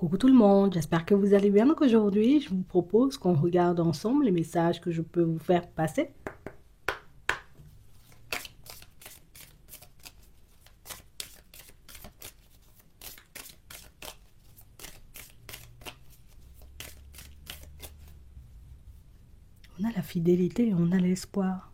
Coucou tout le monde, j'espère que vous allez bien. Donc aujourd'hui, je vous propose qu'on regarde ensemble les messages que je peux vous faire passer. On a la fidélité, on a l'espoir.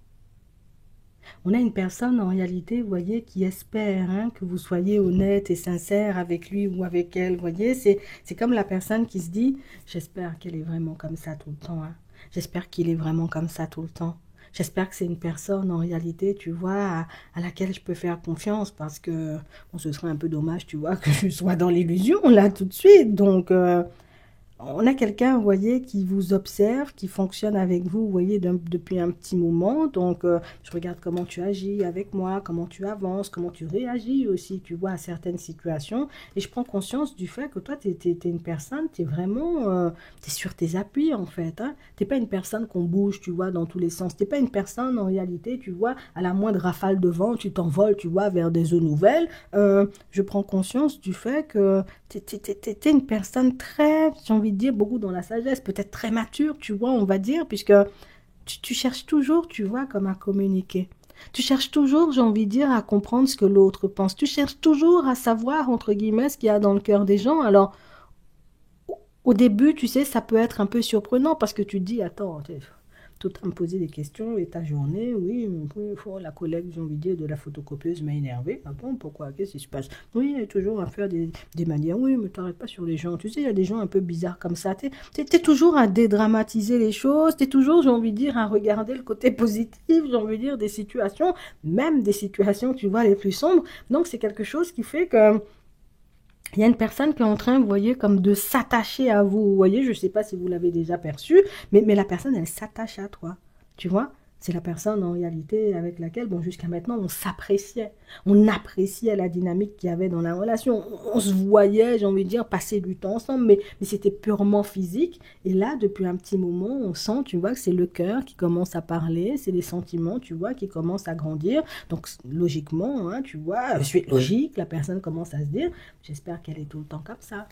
On a une personne en réalité, vous voyez, qui espère que vous soyez honnête et sincère avec lui ou avec elle. Vous voyez, c'est comme la personne qui se dit, j'espère qu'elle est vraiment comme ça tout le temps. J'espère qu'il est vraiment comme ça tout le temps. J'espère que c'est une personne en réalité, tu vois, à laquelle je peux faire confiance parce que bon, ce serait un peu dommage, tu vois, que je sois dans l'illusion là tout de suite. Donc, on a quelqu'un, vous voyez, qui vous observe, qui fonctionne avec vous, vous voyez, depuis un petit moment. Donc, je regarde comment tu agis avec moi, comment tu avances, comment tu réagis aussi, tu vois, à certaines situations. Et je prends conscience du fait que toi, tu es, une personne, tu es vraiment, tu es sur tes appuis, en fait. Tu n'es pas une personne qu'on bouge, tu vois, dans tous les sens. Tu n'es pas une personne, en réalité, tu vois, à la moindre rafale de vent, tu t'envoles, tu vois, vers des eaux nouvelles. Je prends conscience du fait que t'es une personne très, j'ai envie de dire, beaucoup dans la sagesse, peut-être très mature, tu vois, on va dire, puisque tu cherches toujours, tu vois, comme à communiquer. Tu cherches toujours, j'ai envie de dire, à comprendre ce que l'autre pense. Tu cherches toujours à savoir, entre guillemets, ce qu'il y a dans le cœur des gens. Alors, au début, tu sais, ça peut être un peu surprenant parce que tu te dis, attends, tout à me poser des questions et ta journée, oui, oui, la collègue, j'ai envie de dire, de la photocopieuse m'a énervé. Ah bon, pourquoi? Qu'est-ce qui se passe? Oui, elle est toujours à faire des manières. Oui, mais t'arrêtes pas sur les gens. Tu sais, il y a des gens un peu bizarres comme ça. T'es toujours à dédramatiser les choses. T'es toujours, j'ai envie de dire, à regarder le côté positif, j'ai envie de dire, des situations, même des situations, tu vois, les plus sombres. Donc, c'est quelque chose qui fait que il y a une personne qui est en train, vous voyez, comme de s'attacher à vous. Vous voyez, je ne sais pas si vous l'avez déjà perçu, mais la personne, elle s'attache à toi. Tu vois? C'est la personne en réalité avec laquelle, bon, jusqu'à maintenant, on s'appréciait. On appréciait la dynamique qu'il y avait dans la relation. On se voyait, j'ai envie de dire, passer du temps ensemble, mais c'était purement physique. Et là, depuis un petit moment, on sent, tu vois, que c'est le cœur qui commence à parler, c'est les sentiments, tu vois, qui commencent à grandir. Donc, logiquement, tu vois, suite logique, la personne commence à se dire, j'espère qu'elle est tout le temps comme ça.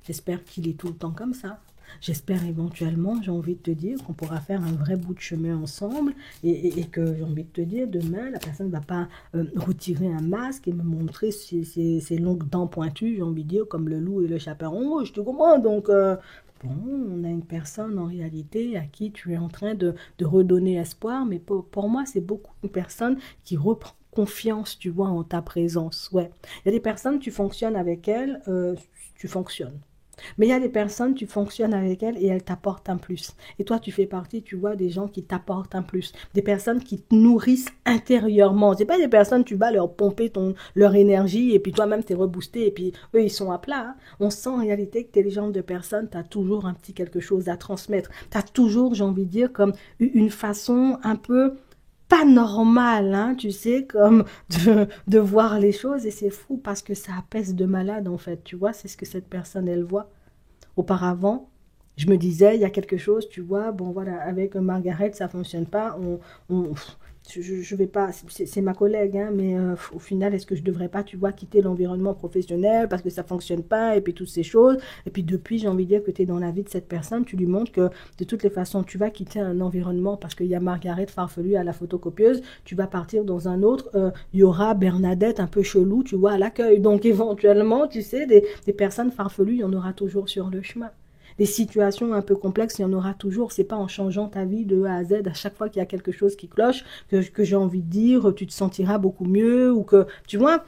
J'espère qu'il est tout le temps comme ça. J'espère éventuellement, j'ai envie de te dire, qu'on pourra faire un vrai bout de chemin ensemble et que j'ai envie de te dire, demain, la personne ne va pas retirer un masque et me montrer ses longues dents pointues, j'ai envie de dire, comme le loup et le chaperon rouge, tu comprends? Donc, bon, on a une personne en réalité à qui tu es en train de redonner espoir, mais pour moi, c'est beaucoup une personne qui reprend confiance, tu vois, en ta présence. Ouais. Il y a des personnes, tu fonctionnes avec elles, tu fonctionnes. Mais il y a des personnes, tu fonctionnes avec elles et elles t'apportent un plus. Et toi, tu fais partie, tu vois, des gens qui t'apportent un plus. Des personnes qui te nourrissent intérieurement. C'est pas des personnes, tu vas leur pomper leur énergie et puis toi-même, t'es reboosté et puis eux, ils sont à plat. On sent en réalité que tu es le genre de personne, tu as toujours un petit quelque chose à transmettre. Tu as toujours, j'ai envie de dire, comme une façon un peu pas normale, tu sais, comme de voir les choses et c'est fou parce que ça apaise de malade en fait, tu vois, c'est ce que cette personne elle voit. Auparavant, je me disais, il y a quelque chose, tu vois, bon voilà, avec Margaret, ça fonctionne pas, je vais pas, c'est ma collègue, mais au final, est-ce que je devrais pas, tu vois, quitter l'environnement professionnel parce que ça fonctionne pas, et puis toutes ces choses, et puis depuis, j'ai envie de dire que tu es dans la vie de cette personne, tu lui montres que de toutes les façons, tu vas quitter un environnement parce qu'il y a Margaret farfelue à la photocopieuse, tu vas partir dans un autre, il y aura Bernadette un peu chelou, tu vois, à l'accueil, donc éventuellement, tu sais, des personnes farfelues, il y en aura toujours sur le chemin. Des situations un peu complexes, il y en aura toujours. C'est pas en changeant ta vie de A à Z à chaque fois qu'il y a quelque chose qui cloche que j'ai envie de dire, tu te sentiras beaucoup mieux ou que, tu vois,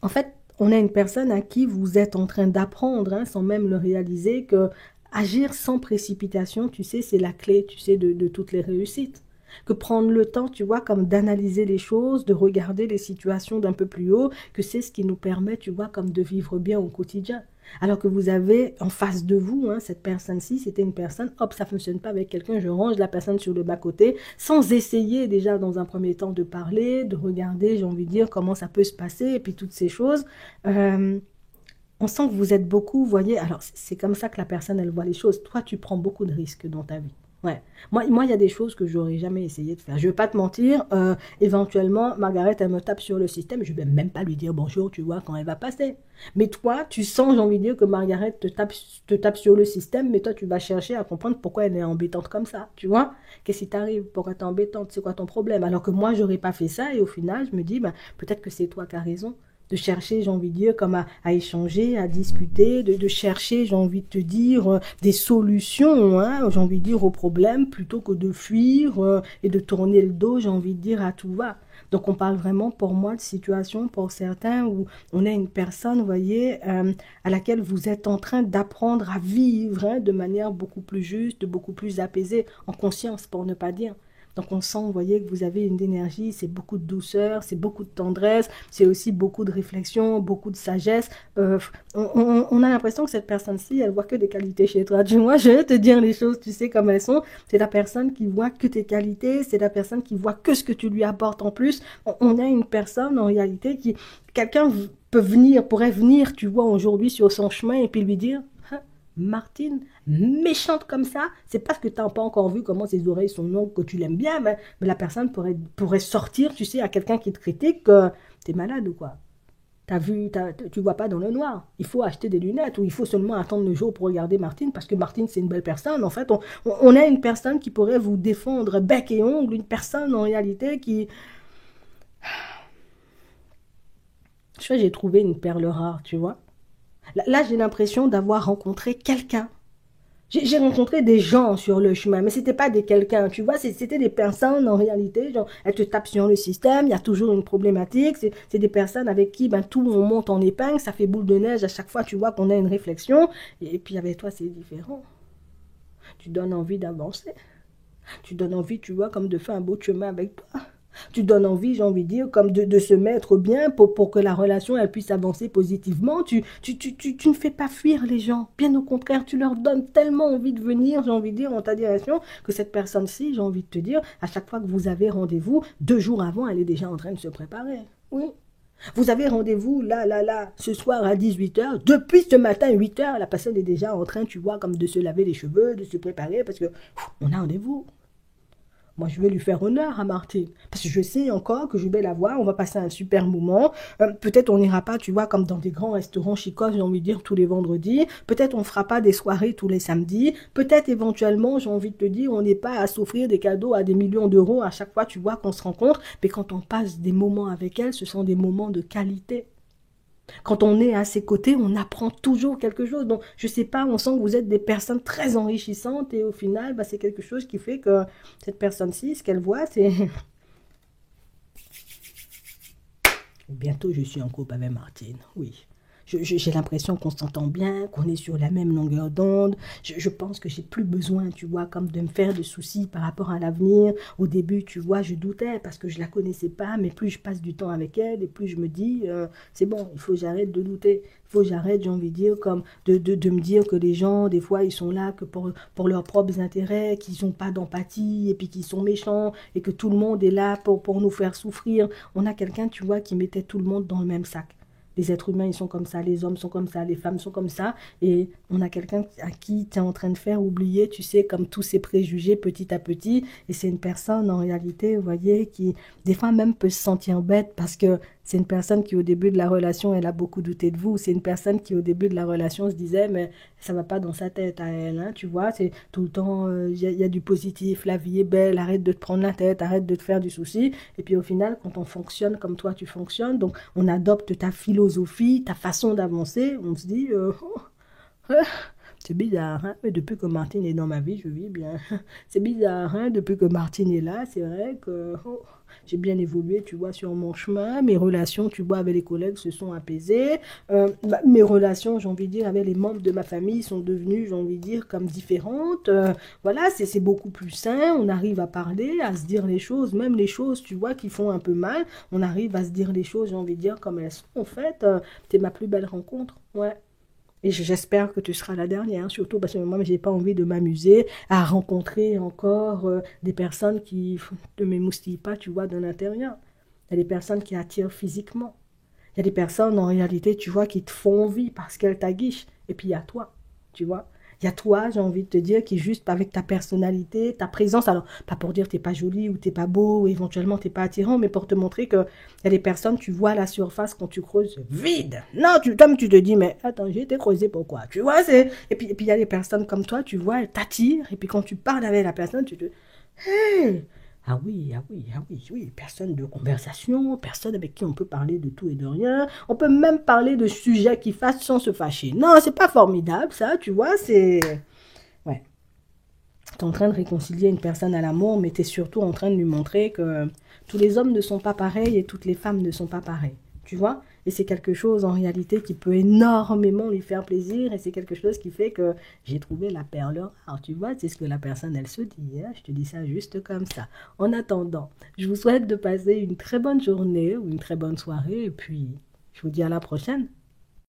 en fait, on a une personne à qui vous êtes en train d'apprendre, sans même le réaliser, que agir sans précipitation, tu sais, c'est la clé, tu sais, de toutes les réussites. Que prendre le temps, tu vois, comme d'analyser les choses, de regarder les situations d'un peu plus haut, que c'est ce qui nous permet, tu vois, comme de vivre bien au quotidien. Alors que vous avez en face de vous, cette personne-ci, c'était une personne, hop, ça ne fonctionne pas avec quelqu'un, je range la personne sur le bas-côté, sans essayer déjà dans un premier temps de parler, de regarder, j'ai envie de dire, comment ça peut se passer, et puis toutes ces choses. Euh, on sent que vous êtes beaucoup, vous voyez, alors c'est comme ça que la personne, elle voit les choses. Toi, tu prends beaucoup de risques dans ta vie. Ouais. Moi, il y a des choses que j'aurais jamais essayé de faire. Je vais pas te mentir. Éventuellement, Margaret, elle me tape sur le système. Je vais même pas lui dire bonjour, tu vois, quand elle va passer. Mais toi, tu sens, j'ai envie de dire, que Margaret te tape sur le système, mais toi, tu vas chercher à comprendre pourquoi elle est embêtante comme ça, tu vois. Qu'est-ce qui t'arrive? Pourquoi t'es embêtante? C'est quoi ton problème? Alors que moi, j'aurais pas fait ça. Et au final, je me dis, ben, peut-être que c'est toi qui as raison de chercher, j'ai envie de dire, comme à échanger, à discuter, de chercher, j'ai envie de te dire, des solutions, hein, j'ai envie de dire, aux problèmes, plutôt que de fuir et de tourner le dos, j'ai envie de dire, à tout va. Donc on parle vraiment pour moi de situation, pour certains, où on a une personne, vous voyez, à laquelle vous êtes en train d'apprendre à vivre hein, de manière beaucoup plus juste, beaucoup plus apaisée, en conscience, pour ne pas dire. Donc on sent, vous voyez, que vous avez une énergie, c'est beaucoup de douceur, c'est beaucoup de tendresse, c'est aussi beaucoup de réflexion, beaucoup de sagesse. On a l'impression que cette personne-ci, elle voit que des qualités chez toi. Du moins, je vais te dire les choses, tu sais comme elles sont. C'est la personne qui voit que tes qualités, c'est la personne qui voit que ce que tu lui apportes en plus. On a une personne, en réalité, qui... Quelqu'un pourrait venir, tu vois, aujourd'hui sur son chemin et puis lui dire, hein, Martine, méchante comme ça, c'est parce que tu n'as pas encore vu comment ses oreilles sont longues, que tu l'aimes bien, mais la personne pourrait sortir, tu sais, à quelqu'un qui te critique, que t'es malade ou quoi. Tu vois pas dans le noir. Il faut acheter des lunettes ou il faut seulement attendre le jour pour regarder Martine parce que Martine, c'est une belle personne. En fait, on a une personne qui pourrait vous défendre bec et ongle, une personne en réalité qui... Je sais, j'ai trouvé une perle rare, tu vois. Là, j'ai l'impression d'avoir rencontré quelqu'un. J'ai rencontré des gens sur le chemin, mais c'était pas des quelqu'un, tu vois, c'était des personnes en réalité, genre, elles te tapent sur le système, il y a toujours une problématique, c'est des personnes avec qui ben, tout on monte en épingle, ça fait boule de neige à chaque fois, tu vois, qu'on a une réflexion, et puis avec toi, c'est différent. Tu donnes envie d'avancer, tu donnes envie, tu vois, comme de faire un beau chemin avec toi. Tu donnes envie, j'ai envie de dire, comme de se mettre bien pour que la relation elle puisse avancer positivement. Tu ne fais pas fuir les gens. Bien au contraire, tu leur donnes tellement envie de venir, j'ai envie de dire, en ta direction, que cette personne-ci, j'ai envie de te dire, à chaque fois que vous avez rendez-vous, 2 jours avant, elle est déjà en train de se préparer. Oui. Vous avez rendez-vous là, ce soir à 18 h. Depuis ce matin, 8 h, la personne est déjà en train, tu vois, comme de se laver les cheveux, de se préparer, parce que on a rendez-vous. Moi, je vais lui faire honneur à Martine. Parce que je sais encore que je vais la voir, on va passer un super moment. Peut-être on n'ira pas, tu vois, comme dans des grands restaurants chicos, j'ai envie de dire, tous les vendredis. Peut-être on ne fera pas des soirées tous les samedis. Peut-être éventuellement, j'ai envie de te dire, on n'est pas à s'offrir des cadeaux à des millions d'euros à chaque fois, tu vois, qu'on se rencontre. Mais quand on passe des moments avec elle, ce sont des moments de qualité. Quand on est à ses côtés, on apprend toujours quelque chose. Donc, je sais pas, on sent que vous êtes des personnes très enrichissantes et au final, bah, c'est quelque chose qui fait que cette personne-ci, ce qu'elle voit, c'est bientôt je suis en couple avec Martine. Oui. J'ai l'impression qu'on s'entend bien, qu'on est sur la même longueur d'onde. Je pense que j'ai plus besoin, tu vois, comme de me faire de soucis par rapport à l'avenir. Au début, tu vois, je doutais parce que je la connaissais pas, mais plus je passe du temps avec elle et plus je me dis, c'est bon, il faut que j'arrête de douter. Il faut que j'arrête, j'ai envie de dire, comme de me dire que les gens, des fois, ils sont là que pour leurs propres intérêts, qu'ils n'ont pas d'empathie et puis qu'ils sont méchants et que tout le monde est là pour nous faire souffrir. On a quelqu'un, tu vois, qui mettait tout le monde dans le même sac. Les êtres humains, ils sont comme ça, les hommes sont comme ça, les femmes sont comme ça. Et on a quelqu'un à qui tu es en train de faire oublier, tu sais, comme tous ces préjugés petit à petit. Et c'est une personne, en réalité, vous voyez, qui, des fois même, peut se sentir bête parce que c'est une personne qui, au début de la relation, elle a beaucoup douté de vous. C'est une personne qui, au début de la relation, se disait, mais ça va pas dans sa tête à elle, hein, tu vois. C'est tout le temps, y a du positif, la vie est belle, arrête de te prendre la tête, arrête de te faire du souci. Et puis au final, quand on fonctionne comme toi, tu fonctionnes, donc on adopte ta philosophie, ta façon d'avancer, on se dit, c'est bizarre, hein? Mais depuis que Martine est dans ma vie, je vis bien. C'est bizarre, hein? Depuis que Martine est là, c'est vrai que j'ai bien évolué, tu vois, sur mon chemin. Mes relations, tu vois, avec les collègues se sont apaisées. Mes relations, j'ai envie de dire, avec les membres de ma famille sont devenues, j'ai envie de dire, comme différentes. Voilà, c'est beaucoup plus sain. On arrive à parler, à se dire les choses, même les choses, tu vois, qui font un peu mal. On arrive à se dire les choses, j'ai envie de dire, comme elles sont. En fait, c'est ma plus belle rencontre. Ouais. Et j'espère que tu seras la dernière, hein, surtout parce que moi, j'ai pas envie de m'amuser à rencontrer encore des personnes qui ne m'émoustillent pas, tu vois, de l'intérieur. Il y a des personnes qui attirent physiquement. Il y a des personnes, en réalité, tu vois, qui te font envie parce qu'elles t'aguichent. Et puis, il y a toi, tu vois. Il y a toi, j'ai envie de te dire, qui juste avec ta personnalité, ta présence, alors pas pour dire t'es pas jolie ou t'es pas beau, ou éventuellement t'es pas attirant, mais pour te montrer que il y a des personnes, tu vois à la surface quand tu creuses vide. Non, toi tu te dis, mais attends, j'ai été creusé pourquoi? Tu vois, c'est. Et puis il y a des personnes comme toi, tu vois, elles t'attirent, et puis quand tu parles avec la personne, tu te. Hey! Ah oui, ah oui, ah oui, oui, personne de conversation, personne avec qui on peut parler de tout et de rien. On peut même parler de sujets qui fâchent sans se fâcher. Non, c'est pas formidable, ça, tu vois, c'est. Ouais. Tu es en train de réconcilier une personne à l'amour, mais tu es surtout en train de lui montrer que tous les hommes ne sont pas pareils et toutes les femmes ne sont pas pareilles. Tu vois? Et c'est quelque chose en réalité qui peut énormément lui faire plaisir et c'est quelque chose qui fait que j'ai trouvé la perle rare. Tu vois? C'est ce que la personne, elle se dit, hein. Je te dis ça juste comme ça. En attendant, je vous souhaite de passer une très bonne journée ou une très bonne soirée et puis je vous dis à la prochaine.